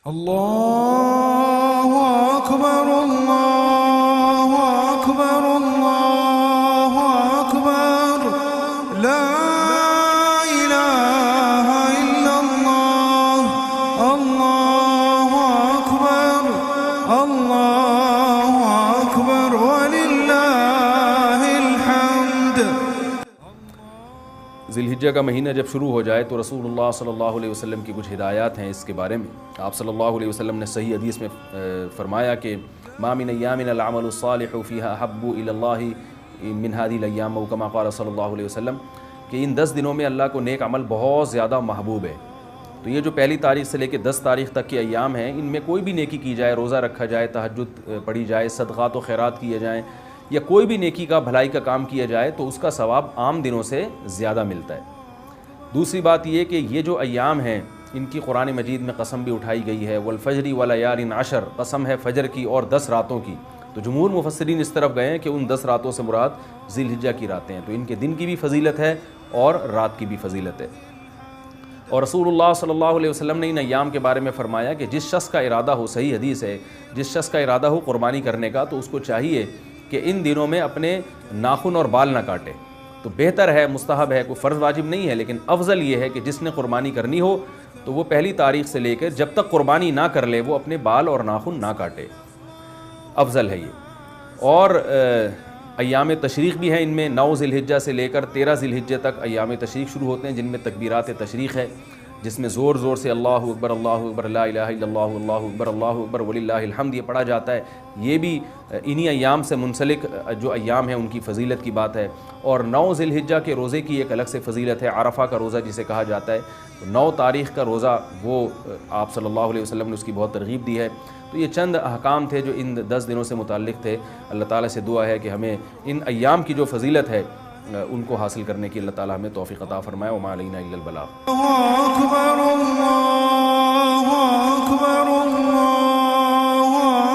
اللہ اکبر اللہ اکبر اللہ اکبر لا الہ الا اللہ اللہ اکبر وللہ الحمد۔ ذی الحجہ کا مہینہ جب شروع ہو جائے تو رسول اللہ صلی اللہ علیہ وسلم کی کچھ ہدایات ہیں اس کے بارے میں۔ آپ صلی اللہ علیہ وسلم نے صحیح حدیث میں فرمایا کہ ما من ایام العمل الصالح فیہا احب الی اللہ من هذه الايام او کما قال صلی اللہ علیہ وسلم، کہ ان 10 دنوں میں اللہ کو نیک عمل بہت زیادہ محبوب ہے۔ تو یہ جو پہلی تاریخ سے لے کے 10 تاریخ تک کے ایام ہیں، ان میں کوئی بھی نیکی کی جائے، روزہ رکھا جائے، تہجد پڑھی جائے، صدقات و خیرات کیے جائیں، یا کوئی بھی نیکی کا بھلائی کا کام کیا جائے تو اس کا ثواب عام دنوں سے زیادہ ملتا ہے۔ دوسری بات یہ کہ یہ جو ایام ہیں ان کی قرآن مجید میں قسم بھی اٹھائی گئی ہے، والفجر ولیال عشر، قسم ہے فجر کی اور 10 راتوں کی۔ تو جمہور مفسرین اس طرف گئے ہیں کہ ان 10 راتوں سے مراد ذی الحجہ کی راتیں ہیں، تو ان کے دن کی بھی فضیلت ہے اور رات کی بھی فضیلت ہے۔ اور رسول اللہ صلی اللہ علیہ وسلم نے ان ایام کے بارے میں فرمایا کہ جس شخص کا ارادہ ہو، صحیح حدیث ہے، جس شخص کا ارادہ ہو قربانی کرنے کا تو اس کو چاہیے کہ ان دنوں میں اپنے ناخن اور بال نہ کاٹے۔ تو بہتر ہے، مستحب ہے، کوئی فرض واجب نہیں ہے، لیکن افضل یہ ہے کہ جس نے قربانی کرنی ہو تو وہ پہلی تاریخ سے لے کر جب تک قربانی نہ کر لے وہ اپنے بال اور ناخن نہ کاٹے، افضل ہے یہ۔ اور ایام تشریق بھی ہیں ان میں، 9 ذی الحجہ سے لے کر 13 ذی الحجہ تک ایام تشریق شروع ہوتے ہیں، جن میں تکبیرات تشریق ہے، جس میں زور زور سے اللہ اکبر لا الہ الا اللہ اللہ اکبر وللہ الحمد یہ پڑھا جاتا ہے۔ یہ بھی انہی ایام سے منسلک جو ایام ہیں ان کی فضیلت کی بات ہے۔ اور 9 ذی الحجہ کے روزے کی ایک الگ سے فضیلت ہے، عرفہ کا روزہ جسے کہا جاتا ہے۔ 9 تاریخ کا روزہ وہ آپ صلی اللہ علیہ وسلم نے اس کی بہت ترغیب دی ہے۔ تو یہ چند احکام تھے جو ان 10 دنوں سے متعلق تھے۔ اللہ تعالیٰ سے دعا ہے کہ ہمیں ان ایام کی جو فضیلت ہے ان کو حاصل کرنے کی اللہ تعالیٰ ہمیں توفیق عطا فرمائے۔ وما علینا الا البلاغ۔ اللہ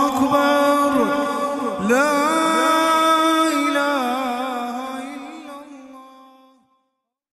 اکبر لا